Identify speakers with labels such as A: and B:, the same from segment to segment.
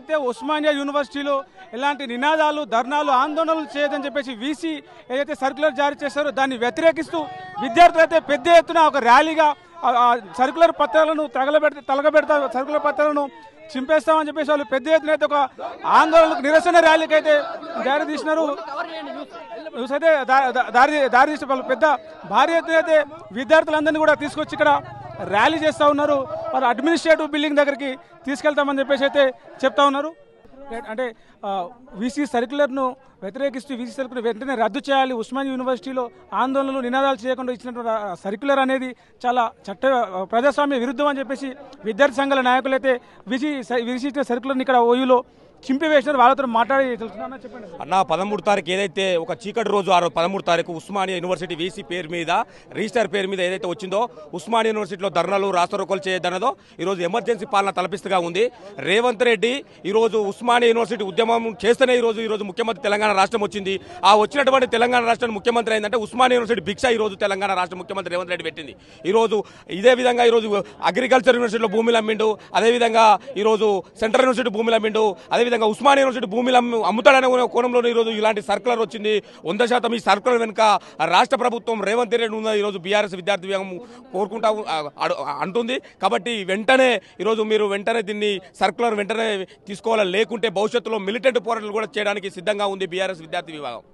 A: ఏదైతే ఉస్మానియా యూనివర్సిటీలో ఎలాంటి నినాదాలు ధర్నాలు ఆందోళనలు చేయదని చెప్పేసి వీసీ ఏదైతే సర్క్యులర్ జారీ చేశారో దాన్ని వ్యతిరేకిస్తూ విద్యార్థులు అయితే పెద్ద ఎత్తున ఒక ర్యాలీగా సర్క్యులర్ పత్రాలను తలగబెడతా సర్క్యులర్ పత్రాలను చింపేస్తామని చెప్పేసి వాళ్ళు పెద్ద ఎత్తున అయితే ఒక ఆందోళనకు నిరసన ర్యాలీకి అయితే దారి తీసినారు. అయితే దారి తీసిన వాళ్ళు పెద్ద భారీ ఎత్తున అయితే విద్యార్థులందరినీ కూడా తీసుకొచ్చి ఇక్కడ ర్యాలీ చేస్తూ ఉన్నారు. వాళ్ళు అడ్మినిస్ట్రేటివ్ బిల్డింగ్ దగ్గరికి తీసుకెళ్తామని చెప్పేసి అయితే చెప్తా ఉన్నారు. అంటే వీసీ సర్క్యులర్ను వ్యతిరేకిస్తూ వీసీ సర్క్యులర్ వెంటనే రద్దు చేయాలి, ఉస్మానియా యూనివర్సిటీలో ఆందోళనలు నినాదాలు చేయకుండా ఇచ్చినటువంటి సర్క్యులర్ అనేది చాలా ప్రజాస్వామ్య విరుద్ధం అని చెప్పేసి విద్యార్థి సంఘాల నాయకులైతే వీసీ సర్క్యులర్ని ఇక్కడ ఓయూలో చింపివేసినారు. వాళ్ళతో మాట్లాడి తెలుసుకున్నా చెప్పండి
B: అన్న. 13 తారీఖు ఏదైతే ఒక చీకటి రోజు 13 తారీఖు ఉస్మానియా యూనివర్సిటీ వీసీ పేరు మీద రిజిస్టర్ పేరు మీద ఏదైతే వచ్చిందో ఉస్మానియా యూనివర్సిటీలో ధర్నాలు రాస్తారోకోలు చేయొద్దన్నదో ఈరోజు ఎమర్జెన్సీ పాలన తలపిస్తుగా ఉంది. రేవంత్ రెడ్డి ఈరోజు ఉస్మానియా యూనివర్సిటీ ఉద్యమం చేస్తేనే ఈరోజు ముఖ్యమంత్రి తెలంగాణ రాష్ట్రం వచ్చింది. ఆ వచ్చినటువంటి తెలంగాణ రాష్ట్రానికి ముఖ్యమంత్రి అయిందంటే ఉస్మానియా యూనివర్సిటీ భిక్ష ఈరోజు తెలంగాణ రాష్ట్ర ముఖ్యమంత్రి రేవంత్ రెడ్డి పెట్టింది. ఈరోజు ఇదే విధంగా ఈరోజు అగ్రికల్చర్ యూనివర్సిటీలో భూములు అమ్మిండు, అదేవిధంగా ఈరోజు సెంట్రల్ యూనివర్సిటీ భూములు అమ్మిండు, అదేవిధంగా ఉస్మానియా యూనివర్సిటీ భూములు అమ్ముతాడనే కోణంలో ఈరోజు ఇలాంటి సర్కులర్ వచ్చింది. 100% ఈ సర్కులర్ వెనుక రాష్ట్ర ప్రభుత్వం రేవంత్ రెడ్డి ఉన్న ఈరోజు బీఆర్ఎస్ విద్యార్థి విభాగం కోరుకుంటా అంటుంది. కాబట్టి వెంటనే ఈరోజు మీరు వెంటనే దీన్ని సర్కులర్ వెంటనే తీసుకోవాలని, లేకుంటే భవిష్యత్తులో మిలిటెంట్ పోరాటాలు కూడా చేయడానికి సిద్ధంగా ఉంది బీఆర్ఎస్ విద్యార్థి విభాగం.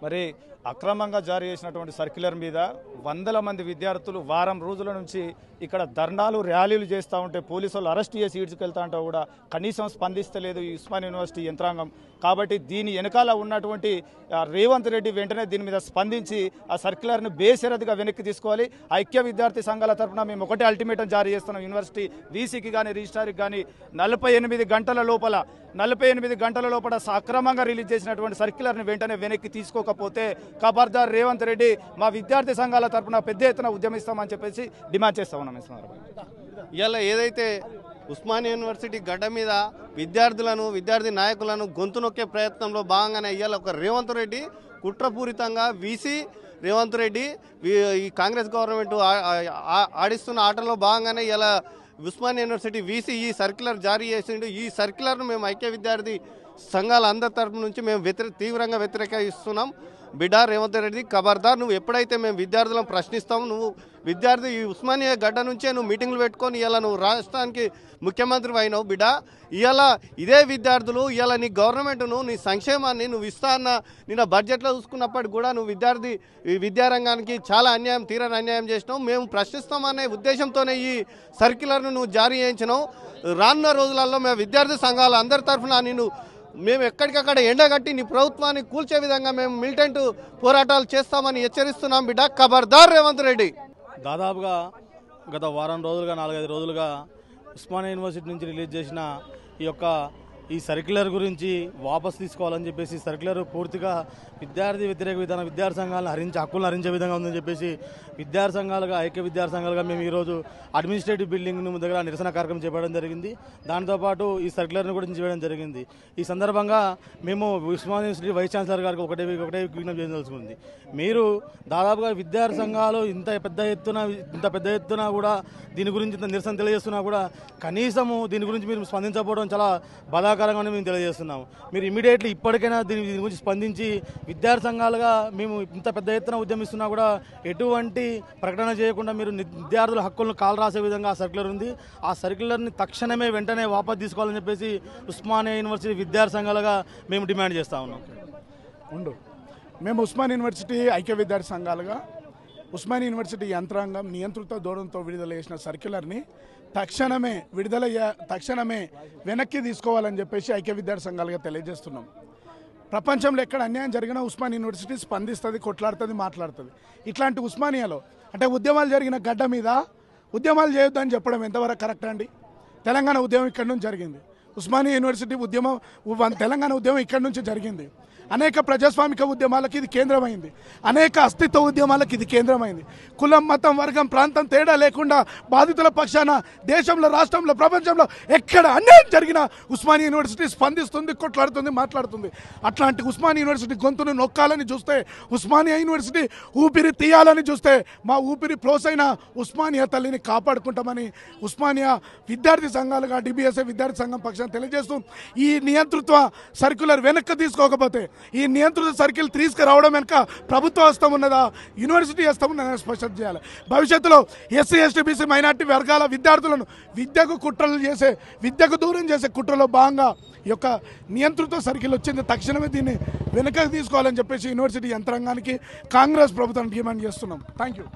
C: మరి అక్రమంగా జారీ చేసినటువంటి సర్క్యులర్ మీద వందల మంది విద్యార్థులు వారం రోజుల నుంచి ఇక్కడ ధర్నాలు ర్యాలీలు చేస్తూ ఉంటే పోలీసు వాళ్ళు అరెస్ట్ చేసి ఈడ్చుకెళ్తా ఉంటే కూడా కనీసం స్పందిస్తలేదు ఈ ఉస్మానియా యూనివర్సిటీ యంత్రాంగం. కాబట్టి దీని వెనకాల ఉన్నటువంటి రేవంత్ రెడ్డి వెంటనే దీని మీద స్పందించి ఆ సర్క్యులర్ను బేషరతుగా వెనక్కి తీసుకోవాలి. ఐక్య విద్యార్థి సంఘాల తరఫున మేము ఒకటే అల్టిమేటం జారీ చేస్తున్నాం. యూనివర్సిటీ వీసీకి కానీ రిజిస్ట్రార్కి కానీ 48 గంటల లోపల సక్రమంగా రిలీజ్ చేసినటువంటి సర్క్యులర్ని వెంటనే వెనక్కి తీసుకోకపోతే ఖబర్దార్ రేవంత్ రెడ్డి మా విద్యార్థి సంఘాల తరఫున పెద్ద ఎత్తున ఉద్యమిస్తామని చెప్పేసి డిమాండ్ చేస్తా ఉన్నాం.
D: ఇలా ఏదైతే ఉస్మానియా యూనివర్సిటీ గడ్డ మీద విద్యార్థి నాయకులను గొంతు నొక్కే ప్రయత్నంలో భాగంగానే ఇవాళ ఒక రేవంత్ రెడ్డి కుట్రపూరితంగా వీసీ రేవంత్ రెడ్డి ఈ కాంగ్రెస్ గవర్నమెంట్ ఆడిస్తున్న ఆటలో భాగంగానే ఇలా ఉస్మానియా యూనివర్సిటీ వీసీ ఈ సర్క్యులర్ జారీ చేసిండు. ఈ సర్క్యులర్ను మేము ఐక్య విద్యార్థి సంఘాల అందరి తరపు నుంచి మేము తీవ్రంగా వ్యతిరేకిస్తున్నాం. బిడ్డ రేవంత్ రెడ్డి ఖబర్దార్, నువ్వు ఎప్పుడైతే మేము విద్యార్థులను ప్రశ్నిస్తాము, నువ్వు విద్యార్థి ఈ ఉస్మానియా గడ్డ నుంచే నువ్వు మీటింగ్లు పెట్టుకొని ఇలా నువ్వు రాష్ట్రానికి ముఖ్యమంత్రి అయినావు బిడ్డ. ఇవాళ ఇదే విద్యార్థులు ఇవాళ నీ గవర్నమెంట్ను నీ సంక్షేమాన్ని నువ్వు ఇస్తా అన్న నిన్న బడ్జెట్లో చూసుకున్నప్పటికి కూడా నువ్వు విద్యారంగానికి చాలా తీరని అన్యాయం చేసినావు. మేము ప్రశ్నిస్తామనే ఉద్దేశంతోనే ఈ సర్క్యులర్ను నువ్వు జారీ చేయించినావు. రానున్న రోజులలో మేము విద్యార్థి సంఘాల అందరి తరఫున మేము ఎక్కడికక్కడ ఎండగట్టి నీ ప్రభుత్వాన్ని కూల్చే విధంగా మేము మిలిటెంట్ పోరాటాలు చేస్తామని హెచ్చరిస్తున్నాం బిడ్డ. ఖబర్దార్ రేవంత్ రెడ్డి.
E: దాదాపుగా గత వారం రోజులుగా 4-5 రోజులుగా ఉస్మానియా యూనివర్సిటీ నుంచి రిలీజ్ చేసిన ఈ సర్క్యులర్ గురించి వాపసు తీసుకోవాలని చెప్పేసి సర్క్యులర్ పూర్తిగా విద్యార్థి వ్యతిరేక విధానం విద్యార్థి సంఘాలను హక్కులను హరించే విధంగా ఉందని చెప్పేసి విద్యార్థి సంఘాలుగా ఐక్య విద్యార్థి సంఘాలుగా మేము ఈరోజు అడ్మినిస్ట్రేటివ్ బిల్డింగ్ దగ్గర నిరసన కార్యక్రమం చేపట్టడం జరిగింది. దాంతోపాటు ఈ సర్క్యులర్ను కూడా చేయడం జరిగింది. ఈ సందర్భంగా మేము ఉస్మానియా యూనివర్సిటీ వైస్ ఛాన్సలర్ గారికి ఒకటే విజ్ఞప్తి చేయదలుచుకుంది. మీరు దాదాపుగా విద్యార్థి సంఘాలు ఇంత పెద్ద ఎత్తున కూడా దీని గురించి ఇంత నిరసన తెలియజేస్తున్నా కూడా కనీసము దీని గురించి మీరు స్పందించకపోవడం చాలా బాధాకరంగా మేము తెలియజేస్తున్నాము. మీరు ఇమీడియట్లీ ఇప్పటికైనా దీని గురించి స్పందించి విద్యార్థి సంఘాలుగా మేము ఇంత పెద్ద ఎత్తున ఉద్యమిస్తున్నా కూడా ఎటువంటి ప్రకటన చేయకుండా మీరు విద్యార్థుల హక్కులను కాలు రాసే విధంగా ఆ సర్క్యులర్ ఉంది. ఆ సర్క్యులర్ని తక్షణమే వెంటనే వాపసు తీసుకోవాలని చెప్పేసి ఉస్మానియా యూనివర్సిటీ విద్యార్థి సంఘాలుగా మేము డిమాండ్ చేస్తూ ఉన్నాం.
F: మేము ఉస్మానియా యూనివర్సిటీ ఐక్య విద్యార్థి సంఘాలుగా ఉస్మానియా యూనివర్సిటీ యంత్రాంగం నియంత్రిత ధోరణితో విడుదల చేసిన సర్క్యులర్ని తక్షణమే వెనక్కి తీసుకోవాలని చెప్పేసి ఐక్య విద్యార్థి సంఘాలుగా తెలియజేస్తున్నాం. ప్రపంచంలో ఎక్కడ అన్యాయం జరిగినా ఉస్మానియా యూనివర్సిటీ స్పందిస్తుంది, కొట్లాడుతుంది, మాట్లాడుతుంది. ఇట్లాంటి ఉస్మానియాలో అంటే ఉద్యమాలు జరిగిన గడ్డ మీద ఉద్యమాలు చేయొద్దని చెప్పడం ఎంతవరకు కరెక్ట్ అండి? తెలంగాణ ఉద్యమం ఇక్కడి నుంచి జరిగింది. ఉస్మానియా యూనివర్సిటీ ఉద్యమం తెలంగాణ ఉద్యమం ఇక్కడి నుంచి జరిగింది. అనేక ప్రజాస్వామిక ఉద్యమాలకు ఇది కేంద్రమైంది. అనేక అస్తిత్వ ఉద్యమాలకు ఇది కేంద్రమైంది. కులం, మతం, వర్గం, ప్రాంతం తేడా లేకుండా బాధితుల పక్షాన దేశంలో, రాష్ట్రంలో, ప్రపంచంలో ఎక్కడ అన్యాయం జరిగినా ఉస్మానియా యూనివర్సిటీ స్పందిస్తుంది, కొట్లాడుతుంది, మాట్లాడుతుంది. అట్లాంటి ఉస్మానియా యూనివర్సిటీ గొంతును నొక్కాలని చూస్తే, ఉస్మానియా యూనివర్సిటీ ఊపిరి తీయాలని చూస్తే మా ఊపిరి ప్రోసైన ఉస్మానియా తల్లిని కాపాడుకుంటామని ఉస్మానియా విద్యార్థి సంఘాలుగా డిబిఎస్ఏ విద్యార్థి సంఘం పక్షాన సంఘాలను తెలియజేస్తూ ఈ నియంతృత్వ సర్క్యులర్ వెనక్కి తీసుకోకపోతే ఈ నియంతృత్వ సర్కిల్ తీసుకురావడం వెనుక ప్రభుత్వ హస్తం ఉన్నదా యూనివర్సిటీ హస్తం ఉన్నదని స్పష్టం చేయాలి. భవిష్యత్తులో ఎస్సీ ఎస్టీ బీసీ మైనార్టీ వర్గాల విద్యార్థులను విద్యకు దూరం చేసే కుట్రలో భాగంగా ఈ యొక్క నియంతృత్వ సర్కిల్ వచ్చింది. తక్షణమే దీన్ని వెనకకు తీసుకోవాలని చెప్పేసి యూనివర్సిటీ యంత్రాంగానికి కాంగ్రెస్ ప్రభుత్వానికి డిమాండ్ చేస్తున్నాం. Thank you.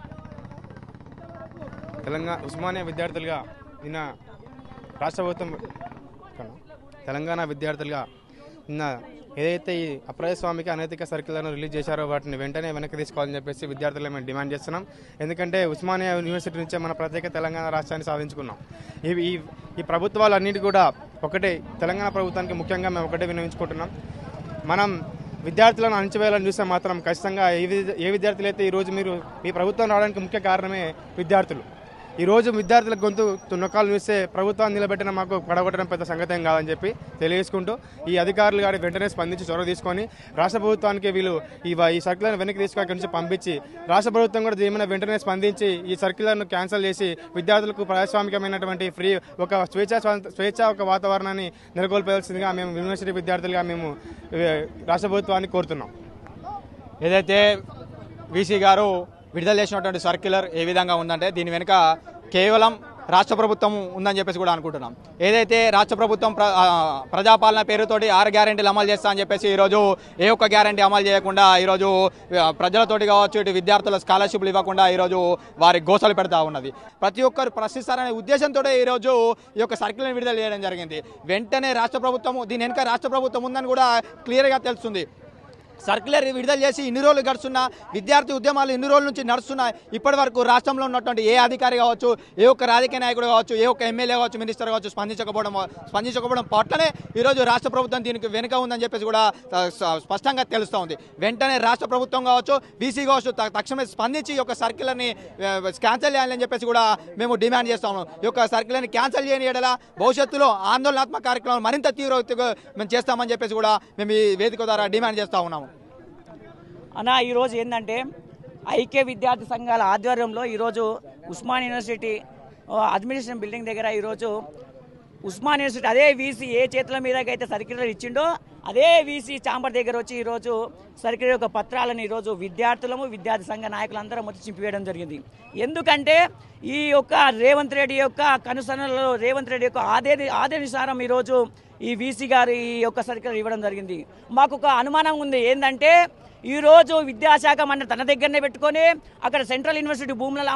G: తెలంగాణ ఉస్మానియా విద్యార్థులుగా నిన్న రాష్ట్ర ప్రభుత్వం తెలంగాణ విద్యార్థులుగా నిన్న ఏదైతే ఈ అప్రజాస్వామిక అనైతిక సర్కిల్లను రిలీజ్ చేశారో వాటిని వెంటనే వెనక్కి తీసుకోవాలని చెప్పేసి విద్యార్థులు మేము డిమాండ్ చేస్తున్నాం. ఎందుకంటే ఉస్మానియా యూనివర్సిటీ నుంచే మన ప్రత్యేక తెలంగాణ రాష్ట్రాన్ని సాధించుకున్నాం. ఈ ప్రభుత్వాలు అన్నిటి కూడా ఒకటే, తెలంగాణ ప్రభుత్వానికి ముఖ్యంగా మేము ఒకటే విన్నవించుకుంటున్నాం. మనం విద్యార్థులను అణచివేయాలని చూస్తే మాత్రం ఖచ్చితంగా ఏ విద్యార్థులు అయితే ఈరోజు మీ ప్రభుత్వం రావడానికి ముఖ్య కారణమే విద్యార్థులు. ఈరోజు విద్యార్థుల గొంతు నొక్కాలు చూస్తే ప్రభుత్వాన్ని నిలబెట్టిన మాకు పడగొట్టడం పెద్ద సంగతి ఏం కాదని చెప్పి తెలియజేసుకుంటూ ఈ అధికారులు గారి వెంటనే స్పందించి చొరవ తీసుకొని రాష్ట్ర ప్రభుత్వానికి వీళ్ళు ఈ సర్క్యులర్ను వెనక్కి తీసుకొని నుంచి పంపించి రాష్ట్ర ప్రభుత్వం కూడా ఏమైనా వెంటనే స్పందించి ఈ సర్క్యులర్ను క్యాన్సిల్ చేసి విద్యార్థులకు ప్రజాస్వామికమైనటువంటి ఒక స్వేచ్ఛ ఒక వాతావరణాన్ని నెలకొల్పాల్సిందిగా మేము యూనివర్సిటీ విద్యార్థులుగా మేము రాష్ట్ర ప్రభుత్వాన్ని కోరుతున్నాం.
H: ఏదైతే వీసీ గారు విడుదల చేసినటువంటి సర్క్యులర్ ఏ విధంగా ఉందంటే దీని వెనుక కేవలం రాష్ట్ర ప్రభుత్వం ఉందని చెప్పేసి కూడా అనుకుంటున్నాం. ఏదైతే రాష్ట్ర ప్రభుత్వం ప్రజాపాలన పేరుతోటి 6 గ్యారెంటీలు అమలు చేస్తా అని చెప్పేసి ఈరోజు ఏ ఒక్క గ్యారెంటీ అమలు చేయకుండా ఈరోజు ప్రజలతోటి కావచ్చు, ఇటు విద్యార్థుల స్కాలర్షిప్లు ఇవ్వకుండా ఈరోజు వారి గోసలు పెడతా ఉన్నది. ప్రతి ఒక్కరు ప్రశ్నిస్తారనే ఉద్దేశంతో ఈరోజు ఈ యొక్క సర్క్యులర్ని విడుదల చేయడం జరిగింది. వెంటనే రాష్ట్ర ప్రభుత్వం దీని వెనుక రాష్ట్ర ప్రభుత్వం ఉందని కూడా క్లియర్గా తెలుస్తుంది. సర్క్యులర్ విడుదల చేసి ఇన్ని రోజులు గడుస్తున్నా, విద్యార్థి ఉద్యమాలు ఇన్ని రోజుల నుంచి నడుస్తున్నాయి. ఇప్పటి వరకు రాష్ట్రంలో ఉన్నటువంటి ఏ అధికారి కావచ్చు, ఏ ఒక్క రాజకీయ నాయకుడు కావచ్చు, ఏ ఒక్క ఎమ్మెల్యే కావచ్చు, మినిస్టర్ కావచ్చు స్పందించకపోవడం పట్లనే ఈరోజు రాష్ట్ర ప్రభుత్వం దీనికి వెనుక ఉందని చెప్పేసి కూడా స్పష్టంగా తెలుస్తూ ఉంది. వెంటనే రాష్ట్ర ప్రభుత్వం కావచ్చు, బీసీ కావచ్చు తక్షణమే స్పందించి ఈ యొక్క సర్క్యులర్ని క్యాన్సిల్ చేయాలని చెప్పేసి కూడా మేము డిమాండ్ చేస్తాము. ఈ యొక్క సర్క్యులర్ని క్యాన్సిల్ చేయని ఎడల భవిష్యత్తులో ఆందోళనాత్మక కార్యక్రమాలు మరింత తీవ్రతగా మేము చేస్తామని చెప్పేసి కూడా మేము ఈ వేదిక ద్వారా డిమాండ్ చేస్తూ ఉన్నాము.
I: ఈరోజు ఏంటంటే ఐక్య విద్యార్థి సంఘాల ఆధ్వర్యంలో ఈరోజు ఉస్మానియా యూనివర్సిటీ అడ్మినిస్ట్రేషన్ బిల్డింగ్ దగ్గర ఈరోజు ఉస్మానియా యూనివర్సిటీ అదే వీసీ ఏ చేతుల మీదకైతే సర్క్యులర్ ఇచ్చిండో అదే వీసీ ఛాంబర్ దగ్గర వచ్చి ఈరోజు సర్క్యులర్ యొక్క పత్రాలను ఈరోజు విద్యార్థి సంఘ నాయకులందరం వచ్చి చింపివేయడం జరిగింది. ఎందుకంటే ఈ యొక్క రేవంత్ రెడ్డి యొక్క కనుసరణలో రేవంత్ రెడ్డి యొక్క ఆదేశానుసారం ఈరోజు ఈ వీసీ గారు ఈ యొక్క సర్క్యులర్ ఇవ్వడం జరిగింది. మాకు ఒక అనుమానం ఉంది. ఏంటంటే ఈరోజు విద్యాశాఖ మంత్రి తన దగ్గరనే పెట్టుకొని అక్కడ సెంట్రల్ యూనివర్సిటీ భూములను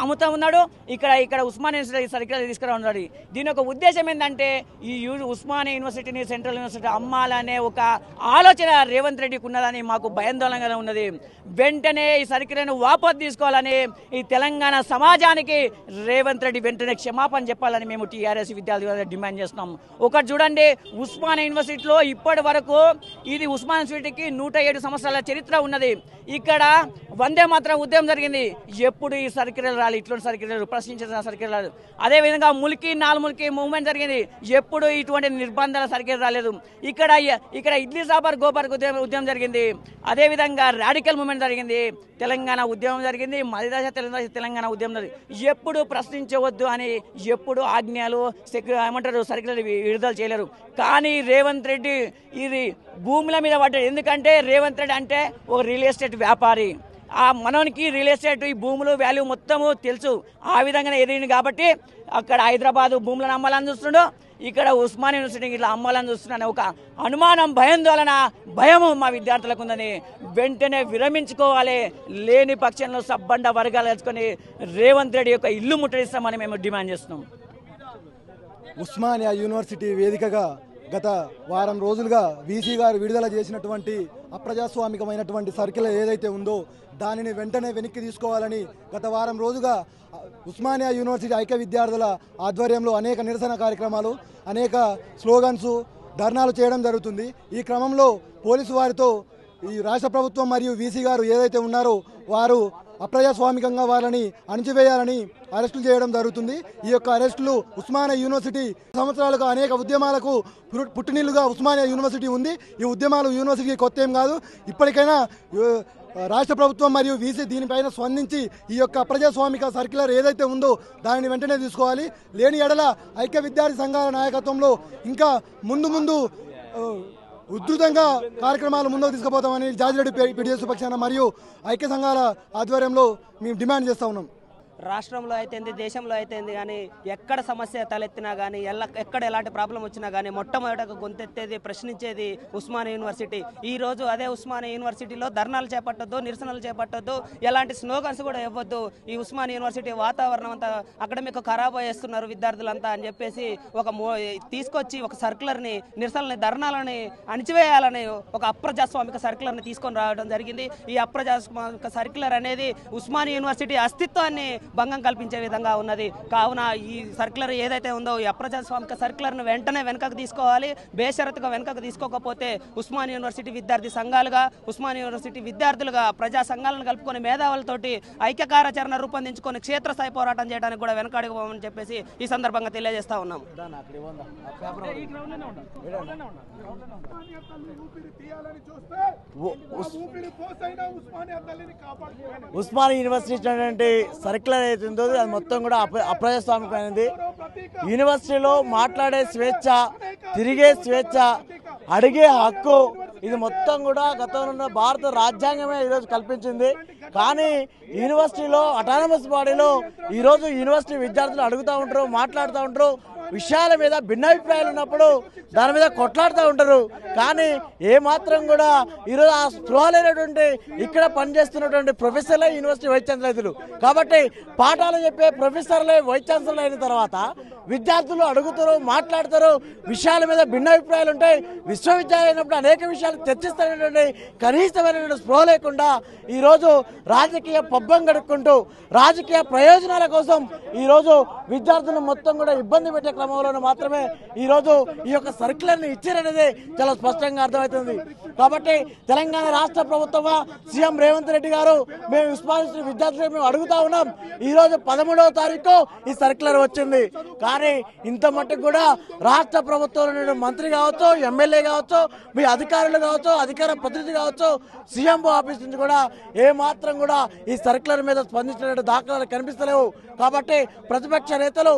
I: అమ్ముతా ఉన్నాడు. ఇక్కడ ఉస్మానియా యూనివర్సిటీ సర్క్యులర్ తీసుకురా ఉన్నాడు. దీని యొక్క ఉద్దేశం ఏంటంటే ఈ ఉస్మానియా యూనివర్సిటీని సెంట్రల్ యూనివర్సిటీ అమ్మాలనే ఒక ఆలోచన రేవంత్ రెడ్డికి ఉన్నదని మాకు భయాందోళనగా ఉన్నది. వెంటనే ఈ సర్క్యులర్ను వాపసు తీసుకోవాలని ఈ తెలంగాణ సమాజానికి రేవంత్ రెడ్డి వెంటనే క్షమాపణ చెప్పాలని మేము టీఆర్ఎస్ విద్యార్థులుగా డిమాండ్ చేస్తున్నాం. ఒకటి చూడండి, ఉస్మానియా యూనివర్సిటీలో ఇప్పటి వరకు ఇది ఉస్మానియా యూనివర్సిటీకి 107 సంవత్సరాల చరిత్ర ఉన్నది. ఇక్కడ వందే మాత్రం ఉద్యమం జరిగింది. ఎప్పుడు ఈ సర్క్యులర్ రాలి ఇటువంటి సర్క్యులర్ ప్రశ్నించిన సర్క్యులర్. అదేవిధంగా నాలుముల్కి మూవ్మెంట్ జరిగింది. ఎప్పుడు ఇటువంటి నిర్బంధాల సర్క్యులర్ రాలేదు. ఇక్కడ ఇడ్లీ సాంబార్ గోపార్ ఉద్యమం జరిగింది. అదేవిధంగా రాడికల్ మూవ్మెంట్ జరిగింది. తెలంగాణ ఉద్యమం జరిగింది. మదిదశ తెలంగాణ ఉద్యమం జరిగింది. ఎప్పుడు ప్రశ్నించవద్దు అని ఎప్పుడు ఆజ్ఞలు సర్క్యులర్ విడుదల చేయలేరు. కానీ రేవంత్ రెడ్డి ఇది భూముల మీద పడ్డాడు. ఎందుకంటే రేవంత్ రెడ్డి అంటే ఒక రియల్ ఎస్టేట్ వ్యాపారి. ఆ మనోనికి రియల్ ఎస్టేట్ ఈ భూములు వాల్యూ మొత్తము తెలుసు. ఆ విధంగానే ఎదిగింది కాబట్టి అక్కడ హైదరాబాద్ భూములను అమ్మాలని చూస్తుండో, ఇక్కడ ఉస్మానియా యూనివర్సిటీకి ఇట్లా అమ్మాలని చూస్తున్నాను ఒక అనుమానం, భయము మా విద్యార్థులకు ఉందని వెంటనే విరమించుకోవాలి. లేని పక్షంలో సబ్బండ వర్గాలు తెలుసుకొని రేవంత్ రెడ్డి యొక్క ఇల్లు ముట్టడిస్తామని మేము డిమాండ్ చేస్తున్నాం.
J: ఉస్మానియా యూనివర్సిటీ వేదికగా గత వారం రోజులుగా వీసీ గారు విడుదల చేసినటువంటి అప్రజాస్వామికమైనటువంటి సర్క్యులర్ ఏదైతే ఉందో దానిని వెంటనే వెనక్కి తీసుకోవాలని గత వారం రోజుగా ఉస్మానియా యూనివర్సిటీ ఐక్య విద్యార్థుల ఆధ్వర్యంలో అనేక నిరసన కార్యక్రమాలు, అనేక స్లోగన్స్, ధర్నాలు చేయడం జరుగుతుంది. ఈ క్రమంలో పోలీసు వారితో ఈ రాష్ట్ర ప్రభుత్వం మరియు వీసీ గారు ఏదైతే ఉన్నారో వారు అప్రజాస్వామికంగా వారిని అణిచివేయాలని అరెస్టులు చేయడం జరుగుతుంది. ఈ యొక్క అరెస్టులు ఉస్మానియా యూనివర్సిటీ సంవత్సరాలుగా అనేక ఉద్యమాలకు పుట్టినిల్లుగా ఉస్మానియా యూనివర్సిటీ ఉంది. ఈ ఉద్యమాలు యూనివర్సిటీకి కొత్త ఏం కాదు. ఇప్పటికైనా రాష్ట్ర ప్రభుత్వం మరియు వీసీ దీనిపైన స్పందించి ఈ యొక్క అప్రజాస్వామిక సర్క్యులర్ ఏదైతే ఉందో దానిని వెంటనే తీసుకోవాలి. లేని ఎడల ఐక్య విద్యార్థి సంఘాల నాయకత్వంలో ఇంకా ముందు ఉధృతంగా కార్యక్రమాలు ముందుకు తీసుకుపోతామని జాజిరెడ్డి పీడీఎస్ పక్షాన మరియు ఐక్య సంఘాల ఆధ్వర్యంలో మేము డిమాండ్ చేస్తూ ఉన్నాం.
K: రాష్ట్రంలో అయితేంది దేశంలో అయితేంది కానీ ఎక్కడ సమస్య తలెత్తినా కానీ ఎక్కడ ఎలాంటి ప్రాబ్లం వచ్చినా కానీ మొట్టమొదటగా గొంతెత్తేది ప్రశ్నించేది ఉస్మానియా యూనివర్సిటీ. ఈ రోజు అదే ఉస్మానియా యూనివర్సిటీలో ధర్నాలు చేపట్టొద్దు, నిరసనలు చేపట్టొద్దు, ఎలాంటి స్లోగన్స్ కూడా ఇవ్వద్దు. ఈ ఉస్మానియా యూనివర్సిటీ వాతావరణం అంతా అకాడమిక్ ఖరాబ్ చేస్తున్నారు విద్యార్థులంతా అని చెప్పేసి తీసుకొచ్చి ఒక సర్క్యులర్ని నిరసనల్ని ధర్నాలని అణిచివేయాలని ఒక అప్రజాస్వామిక సర్క్యులర్ని తీసుకొని రావడం జరిగింది. ఈ అప్రజాస్వామిక సర్క్యులర్ అనేది ఉస్మానియా యూనివర్సిటీ అస్తిత్వాన్ని భంగం కల్పించే విధంగా ఉన్నది. కావున ఈ సర్క్యులర్ ఏదైతే ఉందో ఈ అప్రజాస్వామిక సర్క్యులర్ను వెంటనే వెనకకు తీసుకోవాలి. బేషరతుగా వెనకకు తీసుకోకపోతే ఉస్మానియా యూనివర్సిటీ విద్యార్థి సంఘాలుగా, ఉస్మానియా యూనివర్సిటీ విద్యార్థులుగా, ప్రజా సంఘాలను కలుపుకొని మేధావులతోటి ఐక్య కార్యాచరణ రూపొందించుకొని క్షేత్రస్థాయి పోరాటం చేయడానికి కూడా వెనకడుగుపోమని చెప్పేసి ఈ సందర్భంగా తెలియజేస్తా ఉన్నాం.
L: ఉస్మానియా యూనివర్సిటీ సర్క్యులర్ అవుతుందో అది మొత్తం కూడా అప్రజాస్వామికమైనది. యూనివర్సిటీలో మాట్లాడే స్వేచ్ఛ, తిరిగే స్వేచ్ఛ, అడిగే హక్కు ఇది మొత్తం కూడా గతంలో ఉన్న భారత రాజ్యాంగమే ఈరోజు కల్పించింది. కానీ యూనివర్సిటీలో అటానమస్ బాడీలో ఈరోజు యూనివర్సిటీ విద్యార్థులు అడుగుతూ ఉంటారు, మాట్లాడుతూ ఉంటారు. విషయాల మీద భిన్నాభిప్రాయాలు ఉన్నప్పుడు దాని మీద కొట్లాడుతూ ఉంటారు. కానీ ఏమాత్రం కూడా ఈరోజు ఆ స్పృహ లేనటువంటి ఇక్కడ పనిచేస్తున్నటువంటి ప్రొఫెసర్లే యూనివర్సిటీ వైస్ ఛాన్సలర్లు. కాబట్టి పాఠాలు చెప్పే ప్రొఫెసర్లే వైస్ ఛాన్సలర్ అయిన తర్వాత విద్యార్థులు అడుగుతారు, మాట్లాడతారు. విషయాల మీద భిన్నాభిప్రాయాలు ఉంటాయి. విశ్వవిద్యాలయం అయినప్పుడు అనేక విషయాలు చర్చిస్తున్నటువంటి కనీసమైనటువంటి స్పృహ లేకుండా ఈరోజు రాజకీయ పబ్బం గడుపుకుంటూ రాజకీయ ప్రయోజనాల కోసం ఈరోజు విద్యార్థులను మొత్తం కూడా ఇబ్బంది పెట్టే క్రమంలో మాత్రమే ఈరోజు ఈ యొక్క సర్క్యులర్ని ఇచ్చారనేది చాలా స్పష్టంగా అర్థమవుతుంది. కాబట్టి తెలంగాణ రాష్ట్ర ప్రభుత్వం సీఎం రేవంత్ రెడ్డి గారు మేము ఉస్మానియా విద్యార్థులు మేము అడుగుతా ఉన్నాం. ఈరోజు 13వ తారీఖు ఈ సర్క్యులర్ వచ్చింది. కానీ ఇంత మట్టుకు కూడా రాష్ట్ర ప్రభుత్వంలో మంత్రి కావచ్చు, ఎమ్మెల్యే కావచ్చు, మీ అధికారులు కావచ్చు, అధికార ప్రతినిధి కావచ్చు, సీఎం ఆఫీస్ నుంచి కూడా ఏమాత్రం కూడా ఈ సర్క్యులర్ మీద స్పందించిన దాఖలాలు కనిపిస్తలేవు. కాబట్టి ప్రతిపక్ష నేతలు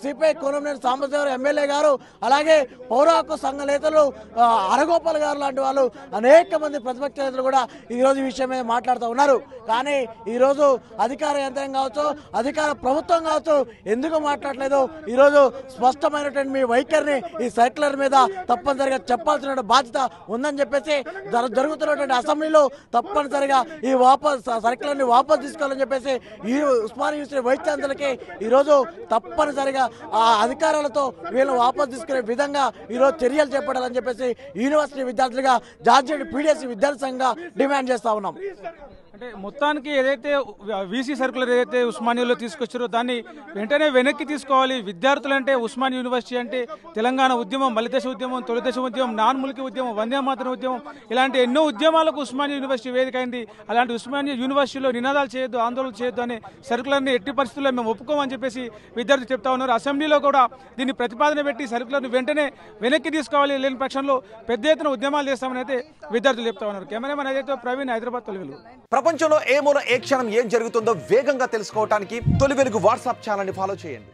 L: సిపిఐ కోనంనేని సాంబశివరావు ఎమ్మెల్యే గారు, అలాగే పౌర హక్కు సంఘ నేతలు అరగోపాల్ గారు లాంటి వాళ్ళు అనేక మంది ప్రతిపక్ష నేతలు కూడా ఈరోజు ఈ విషయం మీద మాట్లాడుతూ ఉన్నారు. కానీ ఈరోజు అధికార యంత్రం కావచ్చు, అధికార ప్రభుత్వం కావచ్చు ఎందుకు మాట్లాడలేదు? ఈరోజు స్పష్టమైనటువంటి మీ వైఖరిని ఈ సర్క్యులర్ మీద తప్పనిసరిగా చెప్పాల్సిన బాధ్యత ఉందని చెప్పేసి జరుగుతున్నటువంటి అసెంబ్లీలో తప్పనిసరిగా ఈ సర్క్యులర్ని వాపసు తీసుకోవాలని చెప్పేసి ఈ ఉస్మానియా యూనివర్సిటీ వైస్ ఛాన్సలర్కి ఈరోజు తప్పనిసరిగా ఆ అధికారులతో వీళ్ళని వాపసు తీసుకునే విధంగా ఈరోజు చర్యలు చేపట్టాలని చెప్పేసి యూనివర్సిటీ విద్యార్థులుగా జార్జిరెడ్డి పీడీఎస్ విద్యార్థి సంఘంగా డిమాండ్ చేస్తా ఉన్నాం.
A: అంటే మొత్తానికి ఏదైతే వీసీ సర్కులర్ ఏదైతే ఉస్మానియాలో తీసుకొచ్చారో దాన్ని వెంటనే వెనక్కి తీసుకోవాలి. విద్యార్థులు అంటే ఉస్మానియా యూనివర్సిటీ అంటే తెలంగాణ ఉద్యమం, మలిదశ ఉద్యమం, తొలిదశ ఉద్యమం, నాన్ ముల్కీ ఉద్యమం, వందే మాతరం ఉద్యమం, ఇలాంటి ఎన్నో ఉద్యమాలకు ఉస్మానియా యూనివర్సిటీ వేదిక అయింది. అలాంటి ఉస్మానియా యూనివర్సిటీలో నినాదాలు చేయొద్దు, ఆందోళన చేయొద్దు అనే సర్కులర్ని ఎట్టి పరిస్థితుల్లో మేము ఒప్పుకోమని చెప్పేసి విద్యార్థులు చెప్తా ఉన్నారు. అసెంబ్లీలో కూడా దీన్ని ప్రతిపాదన పెట్టి సర్కులర్ని వెంటనే వెనక్కి తీసుకోవాలి, లేని పక్షంలో పెద్ద ఎత్తున ఉద్యమాలు చేస్తామని అయితే విద్యార్థులు చెప్తా ఉన్నారు. కెమెరామెన్ అయితే ప్రవీణ్, హైదరాబాద్ తొలి వెలుగు.
M: ప్రపంచంలో ఏ మూల ఏ క్షణం ఏం జరుగుతుందో వేగంగా తెలుసుకోవడానికి తొలి వెలుగు వాట్సాప్ ఛానల్ని ఫాలో చేయండి.